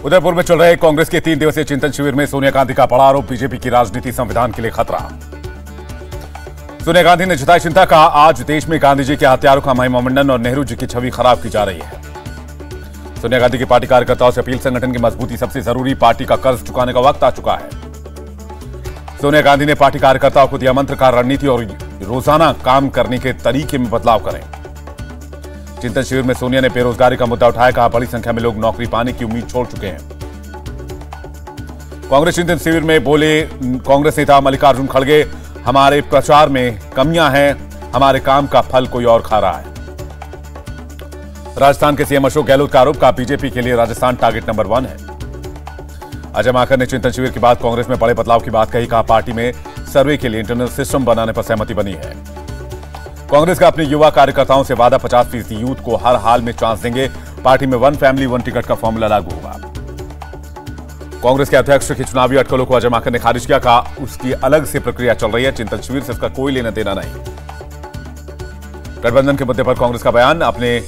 उदयपुर में चल रहे कांग्रेस के 3 दिवसीय चिंतन शिविर में सोनिया गांधी का बड़ा आरोप, बीजेपी की राजनीति संविधान के लिए खतरा। सोनिया गांधी ने जताई चिंता, कहा आज देश में गांधी जी के हत्यारों का महिमा मंडन और नेहरू जी की छवि खराब की जा रही है। सोनिया गांधी की पार्टी कार्यकर्ताओं से अपील, संगठन की मजबूती सबसे जरूरी, पार्टी का कर्ज चुकाने का वक्त आ चुका है। सोनिया गांधी ने पार्टी कार्यकर्ताओं को दिया मंत्र, का रणनीति और रोजाना काम करने के तरीके में बदलाव करें। चिंतन शिविर में सोनिया ने बेरोजगारी का मुद्दा उठाया, कहा बड़ी संख्या में लोग नौकरी पाने की उम्मीद छोड़ चुके हैं। कांग्रेस चिंतन शिविर में बोले कांग्रेस नेता मल्लिकार्जुन खड़गे, हमारे प्रचार में कमियां हैं, हमारे काम का फल कोई और खा रहा है। राजस्थान के सीएम अशोक गहलोत का आरोप, का बीजेपी के लिए राजस्थान टारगेट नंबर 1 है। अजय माकन ने चिंतन शिविर के बाद कांग्रेस में बड़े बदलाव की बात कही, कहा पार्टी में सर्वे के लिए इंटरनल सिस्टम बनाने पर सहमति बनी है। कांग्रेस का अपने युवा कार्यकर्ताओं से वादा, 50% यूथ को हर हाल में चांस देंगे, पार्टी में 1 फैमिली 1 टिकट का फॉर्मूला लागू होगा। कांग्रेस के अध्यक्ष की चुनावी अटकलों को अजय माकन ने खारिज किया, कहा उसकी अलग से प्रक्रिया चल रही है, चिंतन शिविर से इसका कोई लेना देना नहीं। गठबंधन के मुद्दे पर कांग्रेस का बयान, अपने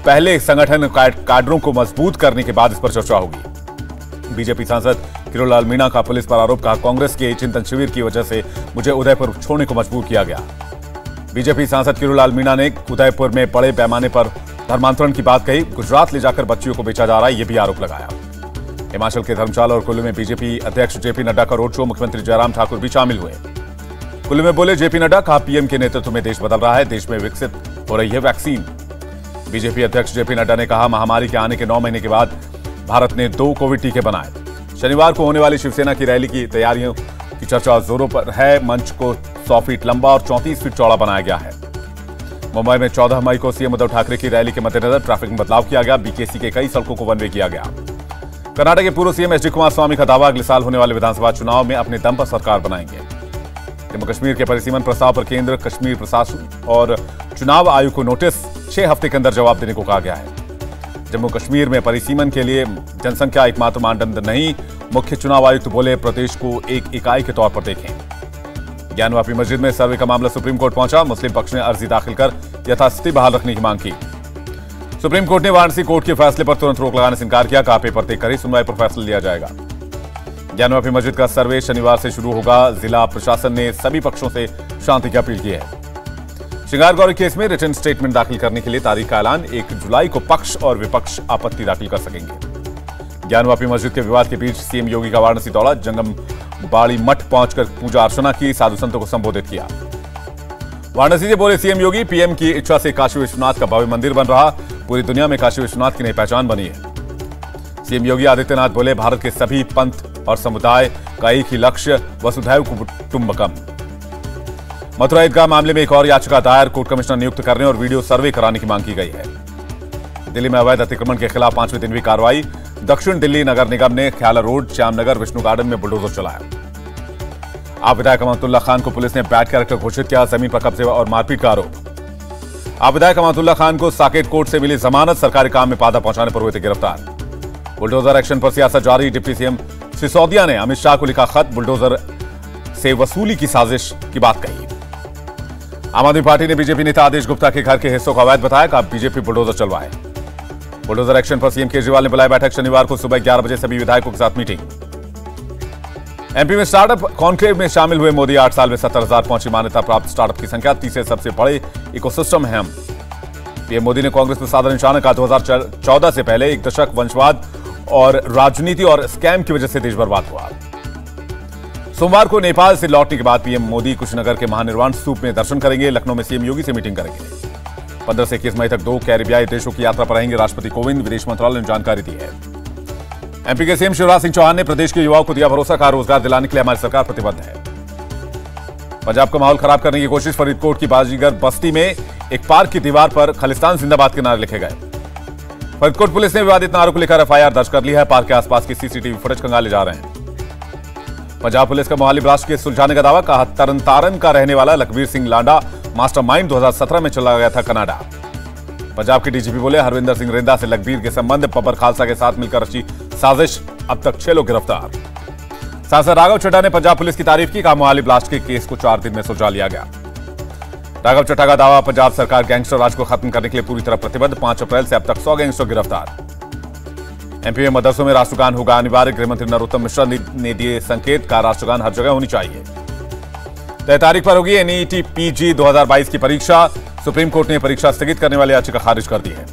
पहले संगठन काडरों को मजबूत करने के बाद इस पर चर्चा होगी। बीजेपी सांसद किरोड़लाल मीणा का पुलिस पर आरोप, कहा कांग्रेस के चिंतन शिविर की वजह से मुझे उदयपुर छोड़ने को मजबूर किया गया। बीजेपी सांसद किरोड़लाल मीणा ने उदयपुर में बड़े पैमाने पर धर्मांतरण की बात कही, गुजरात ले जाकर बच्चियों को बेचा जा रहा है, यह भी आरोप लगाया। हिमाचल के धर्मशाला और कुल्लू में बीजेपी अध्यक्ष जेपी नड्डा का रोड शो, मुख्यमंत्री जयराम ठाकुर भी शामिल हुए। कुल्लू में बोले जेपी नड्डा, कहा पीएम के नेतृत्व में देश बदल रहा है, देश में विकसित हो रही है वैक्सीन। बीजेपी अध्यक्ष जेपी नड्डा ने कहा महामारी के आने के 9 महीने के बाद भारत ने 2 कोविड टीके बनाए। शनिवार को होने वाली शिवसेना की रैली की तैयारियों की चर्चा जोरों पर है, मंच को 100 फीट लंबा और 34 फीट चौड़ा बनाया गया है। मुंबई में 14 मई को सीएम उद्धव ठाकरे की रैली के मद्देनजर ट्रैफिक में बदलाव किया गया, बीकेसी के कई सड़कों को वन वे किया गया। कर्नाटक के पूर्व सीएम एचडी कुमारस्वामी का दावा, अगले साल होने वाले विधानसभा चुनाव में अपने दम पर सरकार बनाएंगे। जम्मू कश्मीर के परिसीमन प्रस्ताव पर केंद्र, कश्मीर प्रशासन और चुनाव आयोग को नोटिस, 6 हफ्ते के अंदर जवाब देने को कहा गया है। जम्मू कश्मीर में परिसीमन के लिए जनसंख्या एकमात्र मानदंड नहीं, मुख्य चुनाव आयुक्त बोले प्रदेश को एक इकाई के तौर पर देखें। ज्ञानवापी मस्जिद में सर्वे का मामला सुप्रीम कोर्ट पहुंचा, मुस्लिम पक्ष ने अर्जी दाखिल कर यथास्थिति बहाल रखने की मांग की। सुप्रीम कोर्ट ने वाराणसी कोर्ट के फैसले पर तुरंत रोक लगाने से इनकार किया, कहा पेपर देख कर ही सुनवाई पर फैसला लिया जाएगा। ज्ञानवापी मस्जिद का सर्वे शनिवार से शुरू होगा, जिला प्रशासन ने सभी पक्षों से शांति की अपील की है। श्रृंगार गौरी केस में रिटन स्टेटमेंट दाखिल करने के लिए तारीख का ऐलान, 1 जुलाई को पक्ष और विपक्ष आपत्ति दाखिल कर सकेंगे। ज्ञानवापी मस्जिद के विवाद के बीच सीएम योगी का वाराणसी दौरा, जंगम बाड़ी मठ पहुंचकर पूजा अर्चना की, साधु संतों को संबोधित किया। वाराणसी से बोले सीएम योगी, पीएम की इच्छा से काशी विश्वनाथ का भव्य मंदिर बन रहा, पूरी दुनिया में काशी विश्वनाथ की नई पहचान बनी है। सीएम योगी आदित्यनाथ बोले भारत के सभी पंथ और समुदाय का एक ही लक्ष्य, वसुधैव कुटुंबकम। मथुरा ईदगाह मामले में एक और याचिका दायर, कोर्ट कमिश्नर नियुक्त करने और वीडियो सर्वे कराने की मांग की गई है। दिल्ली में अवैध अतिक्रमण के खिलाफ 5वें दिन भी कार्रवाई, दक्षिण दिल्ली नगर निगम ने ख्याला रोड, श्यामनगर, विष्णु गार्डन में बुलडोजर चलाया। आप विधायक अमानुल्लाह खान को पुलिस ने बैड कैरेक्टर घोषित किया, जमीन पर कब्जे और मारपीट का आरोप। आप विधायक अमानुल्लाह खान को साकेत कोर्ट से मिली जमानत, सरकारी काम में बाधा पहुंचाने पर हुए थे गिरफ्तार। बुलडोजर एक्शन पर सियासत जारी, डिप्टी सीएम सिसोदिया ने अमित शाह को लिखा खत, बुलडोजर से वसूली की साजिश की बात कही। आम आदमी पार्टी ने बीजेपी नेता आदेश गुप्ता के घर के हिस्सों को अवैध बताया, कहा बीजेपी बुलडोजर चलवाए। बुलडोजर एक्शन पर सीएम केजरीवाल ने बुलाई बैठक, शनिवार को सुबह 11 बजे सभी विधायकों के साथ मीटिंग। एमपी में स्टार्टअप कॉन्क्लेव में शामिल हुए मोदी, 8 साल में 70,000 पहुंची मान्यता प्राप्त स्टार्टअप की संख्या, तीसरे सबसे बड़े इकोसिस्टम है हम। पीएम मोदी ने कांग्रेस पर साधा निशाना, कहा 2014 से पहले 1 दशक वंशवाद और राजनीति और स्कैम की वजह से देश बर्बाद हुआ। सोमवार को नेपाल से लौटने के बाद पीएम मोदी कुशीनगर के महानिर्वाण स्तूप में दर्शन करेंगे, लखनऊ में सीएम योगी से मीटिंग करेंगे। 15 से 21 मई तक 2 कैरिबियाई देशों की यात्रा पर रहेंगे राष्ट्रपति कोविंद, विदेश मंत्रालय ने जानकारी दी है। एमपी के सीएम शिवराज सिंह चौहान ने प्रदेश के युवाओं को दिया भरोसा, कहा रोजगार दिलाने के लिए हमारी सरकार प्रतिबद्ध है। पंजाब का माहौल खराब करने की कोशिश, फरीदकोट की बाजीगर बस्ती में एक पार्क की दीवार पर खालिस्तान जिंदाबाद के नारे लिखे गए। फरीदकोट पुलिस ने विवादित नारों को लेकर एफआईआर दर्ज कर ली है, पार्क के आसपास की सीसीटीवी फुटेज खंगाले जा रहे हैं। पंजाब पुलिस का मोहाली ब्लास्ट केस सुलझाने का दावा, कहा तरनतारन का रहने वाला लखबीर सिंह लांडा मास्टरमाइंड 2017 में चला गया था कनाडा। पंजाब के डीजीपी बोले हरविंदर सिंह रेंदा से लखबीर के संबंध, बब्बर खालसा के साथ मिलकर रची साजिश, अब तक 6 लोग गिरफ्तार। सांसद राघव चड्ढा ने पंजाब पुलिस की तारीफ की, कहा मोहाली ब्लास्ट के केस को 4 दिन में सुलझा लिया गया। राघव चड्ढा का दावा, पंजाब सरकार गैंगस्टर राज को खत्म करने के लिए पूरी तरह प्रतिबद्ध, 5 अप्रैल से अब तक 100 गैंगस्टर गिरफ्तार। एमपी में मदरसों में राष्ट्रगान होगा अनिवार्य। गृहमंत्री नरोत्तम मिश्रा ने दिए संकेत का राष्ट्रगान हर जगह होनी चाहिए। तय तारीख पर होगी एनईटी पीजी 2022 की परीक्षा। सुप्रीम कोर्ट ने परीक्षा स्थगित करने वाली याचिका खारिज कर दी है।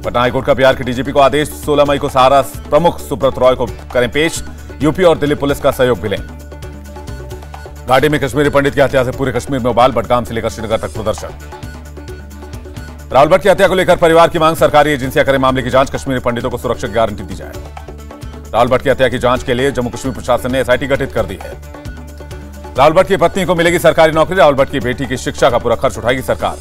पटना हाईकोर्ट का बिहार के डीजीपी को आदेश। 16 मई को सहारा प्रमुख सुब्रत रॉय को करें पेश। यूपी और दिल्ली पुलिस का सहयोग भी लें। घाटी में कश्मीरी पंडित की हत्या से पूरे कश्मीर में उबाल। बडगाम से लेकर श्रीनगर तक प्रदर्शन। राहुल भट्ट की हत्या को लेकर परिवार की मांग। सरकारी एजेंसियां करें मामले की जांच। कश्मीरी पंडितों को सुरक्षा की गारंटी दी जाए। राहुल भट्ट की हत्या की जांच के लिए जम्मू कश्मीर प्रशासन ने एसआईटी गठित कर दी है। राहुल भट्ट की पत्नी को मिलेगी सरकारी नौकरी। राहुल भट्ट की बेटी की शिक्षा का पूरा खर्च उठाएगी सरकार।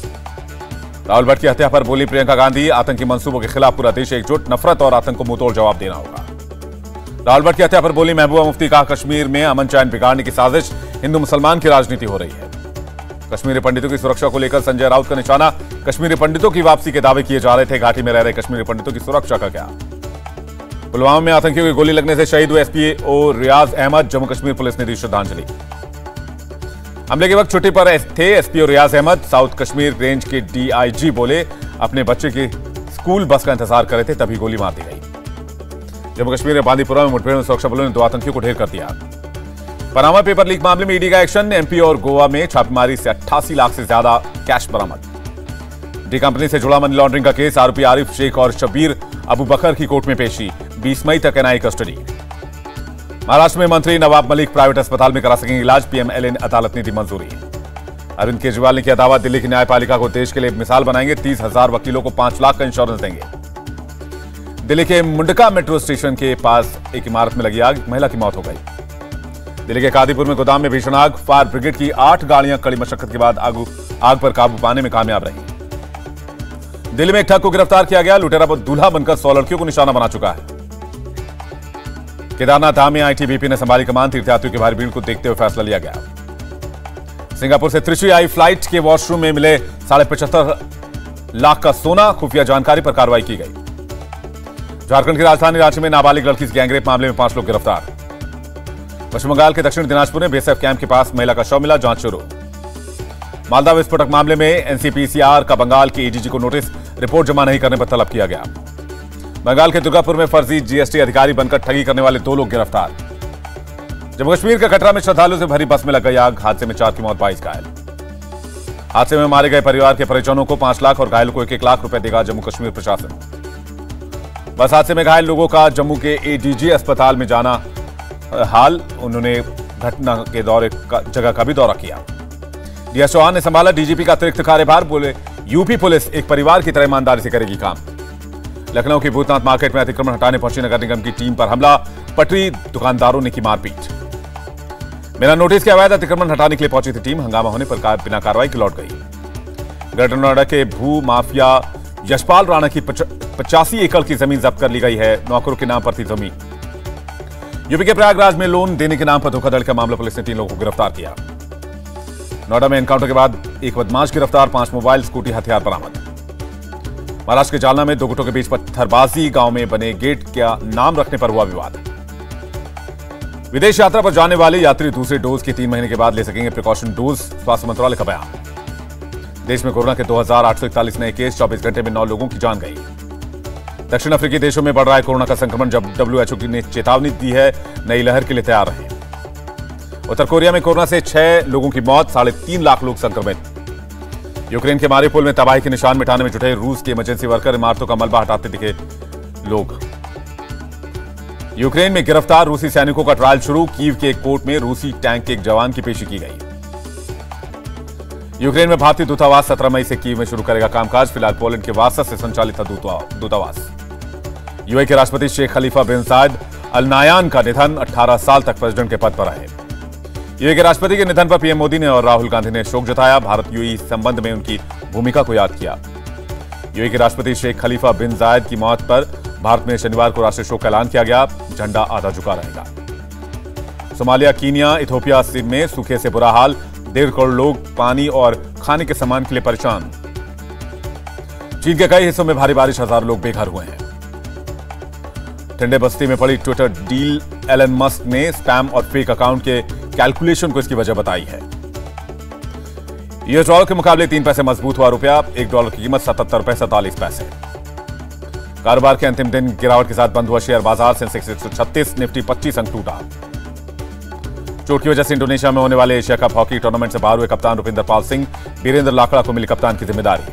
राहुल भट्ट की हत्या पर बोली प्रियंका गांधी, आतंकी मंसूबों के खिलाफ पूरा देश एकजुट। नफरत और आतंक को मुंहतोड़ जवाब देना होगा। राहुल भट्ट की हत्या पर बोली महबूबा मुफ्ती, कहा कश्मीर में अमन चैन बिगाड़ने की साजिश। हिंदू मुसलमान की राजनीति हो रही है। कश्मीरी पंडितों की सुरक्षा को लेकर संजय राउत का निशाना। कश्मीरी पंडितों की वापसी के दावे किए जा रहे थे। घाटी में रह रहे कश्मीरी पंडितों की सुरक्षा का क्या? पुलवामा में आतंकियों की गोली लगने से शहीद हुए एसपीओ रियाज अहमद। जम्मू कश्मीर पुलिस ने दी श्रद्धांजलि। हमले के वक्त छुट्टी पर थे एसपीओ रियाज अहमद। साउथ कश्मीर रेंज के डीआईजी बोले अपने बच्चे की स्कूल बस का इंतजार कर रहे थे, तभी गोली मार दी गई। जम्मू कश्मीर में बांदीपुरा में मुठभेड़ में सुरक्षा बलों ने 2 आतंकियों को ढेर कर दिया। पनामा पेपर लीक मामले में ईडी का एक्शन। एमपी और गोवा में छापेमारी से 88 लाख से ज्यादा कैश बरामद। डी कंपनी से जुड़ा मनी लॉन्ड्रिंग का केस। आरोपी आरिफ शेख और शबीर अबू बकर की कोर्ट में पेशी। 20 मई तक एनआईए कस्टडी। महाराष्ट्र में मंत्री नवाब मलिक प्राइवेट अस्पताल में करा सकेंगे इलाज। पीएमएलए ने अदालत ने दी मंजूरी। अरविंद केजरीवाल ने किया दावा, दिल्ली की न्यायपालिका को देश के लिए मिसाल बनाएंगे। 30,000 वकीलों को 5 लाख का इंश्योरेंस देंगे। दिल्ली के मुंडका मेट्रो स्टेशन के पास एक इमारत में लगी आग, महिला की मौत हो गई। दिल्ली के कादीपुर में गोदाम में भीषण आग। फायर ब्रिगेड की 8 गाड़ियां कड़ी मशक्कत के बाद आग पर काबू पाने में कामयाब रही। दिल्ली में एक ठग को गिरफ्तार किया गया। लुटेरा दूल्हा बनकर 100 लड़कियों को निशाना बना चुका है। केदारनाथ धाम में आईटीबीपी ने संभाली कमान। तीर्थयात्रियों की भारी भीड़ को देखते हुए फैसला लिया गया। सिंगापुर से त्रिची आई फ्लाइट के वॉशरूम में मिले 75.5 लाख का सोना। खुफिया जानकारी पर कार्रवाई की गई। झारखंड की राजधानी रांची में नाबालिग लड़की से गैंगरेप मामले में 5 लोग गिरफ्तार। पश्चिम बंगाल के दक्षिण दिनाजपुर में बीएसएफ कैंप के पास महिला का शव मिला, जांच शुरू। मालदा विस्फोटक मामले में एनसीपीसीआर का बंगाल के एडीजी को नोटिस। रिपोर्ट जमा नहीं करने पर तलब किया गया। बंगाल के दुर्गापुर में फर्जी जीएसटी अधिकारी बनकर ठगी करने वाले 2 लोग गिरफ्तार। जम्मू कश्मीर के कटरा में श्रद्धालुओं से भरी बस में लग गई आग। हादसे में 4 की मौत, 22 घायल। हादसे में मारे गए परिवार के परिजनों को 5 लाख और घायलों को 1-1 लाख रुपए देगा जम्मू कश्मीर प्रशासन। बस हादसे में घायल लोगों का जम्मू के एडीजी अस्पताल में जाना हाल। उन्होंने घटना के जगह का भी दौरा किया। डीएस चौहान ने संभाला डीजीपी का अतिरिक्त कार्यभार। बोले यूपी पुलिस एक परिवार की तरह ईमानदारी से करेगी काम। लखनऊ की भूतनाथ मार्केट में अतिक्रमण हटाने पहुंची नगर निगम की टीम पर हमला। पटरी दुकानदारों ने की मारपीट। बिना नोटिस के अवैध अतिक्रमण हटाने के लिए पहुंची थी टीम। हंगामा होने पर बिना कार्रवाई की लौट गई। ग्रेटर नोएडा के भू माफिया यशपाल राणा की 85 एकड़ की जमीन जब्त कर ली गई है। नौकरों के नाम पर थी जमीन। यूपी के प्रयागराज में लोन देने के नाम पर धोखाधड़ी का मामला। पुलिस ने 3 लोगों को गिरफ्तार किया। नोएडा में एनकाउंटर के बाद एक बदमाश गिरफ्तार। 5 मोबाइल, स्कूटी, हथियार बरामद। महाराष्ट्र के जालना में 2 गुटों के बीच पत्थरबाजी। गांव में बने गेट का नाम रखने पर हुआ विवाद। विदेश यात्रा पर जाने वाले यात्री दूसरे डोज की 3 महीने के बाद ले सकेंगे प्रिकॉशन डोज। स्वास्थ्य मंत्रालय का बयान। देश में कोरोना के 2841 नए केस। 24 घंटे में 9 लोगों की जान गई। दक्षिण अफ्रीकी देशों में बढ़ रहा है कोरोना का संक्रमण। जब डब्ल्यूएचओ ने चेतावनी दी है, नई लहर के लिए तैयार रहें। उत्तर कोरिया में कोरोना से 6 लोगों की मौत। 3.5 लाख लोग संक्रमित। यूक्रेन के मारिउपोल में तबाही के निशान मिटाने में जुटे रूस के इमरजेंसी वर्कर। इमारतों का मलबा हटाते दिखे लोग। यूक्रेन में गिरफ्तार रूसी सैनिकों का ट्रायल शुरू। कीव के एक कोर्ट में रूसी टैंक के एक जवान की पेशी की गई। यूक्रेन में भारतीय दूतावास 17 मई से कीव में शुरू करेगा कामकाज। फिलहाल पोलैंड के वार्सा से संचालित था दूतावास। यूएई के राष्ट्रपति शेख खलीफा बिन जायद अल नायान का निधन। 18 साल तक प्रेसिडेंट के पद पर रहे। यूएई के राष्ट्रपति के निधन पर पीएम मोदी ने और राहुल गांधी ने शोक जताया। भारत यूएई संबंध में उनकी भूमिका को याद किया। यूएई के राष्ट्रपति शेख खलीफा बिन जायद की मौत पर भारत में शनिवार को राष्ट्रीय शोक का ऐलान किया गया। झंडा आधा झुका रहेगा। सोमालिया, कीनिया, इथोपिया में सूखे से बुरा हाल। 1.5 करोड़ लोग पानी और खाने के सामान के लिए परेशान। चीन के कई हिस्सों में भारी बारिश। 1000 लोग बेघर हुए हैं। ठंडे बस्ती में पड़ी ट्विटर डील। एलन मस्क ने स्पैम और फेक अकाउंट के कैलकुलेशन को इसकी वजह बताई है। $1 के मुकाबले 3 पैसे मजबूत हुआ रुपया। $1 की कीमत $77.47। कारोबार के अंतिम दिन गिरावट के साथ बंद हुआ शेयर बाजार। सेंसेक्स 136, निफ्टी 25 अंक टूटा। चोट की वजह से इंडोनेशिया में होने वाले एशिया कप हॉकी टूर्नामेंट से बाहर हुए कप्तान रुपिंदर पाल सिंह। वीरेंद्र लाकड़ा को मिली कप्तान की जिम्मेदारी।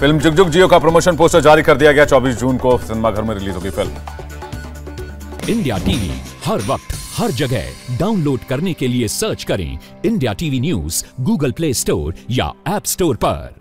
फिल्म जुग जुग जियो का प्रमोशन पोस्टर जारी कर दिया गया। 24 जून को सिनेमाघर में रिलीज होगी फिल्म। इंडिया टीवी हर वक्त हर जगह डाउनलोड करने के लिए सर्च करें India TV news Google play store या ऐप स्टोर पर।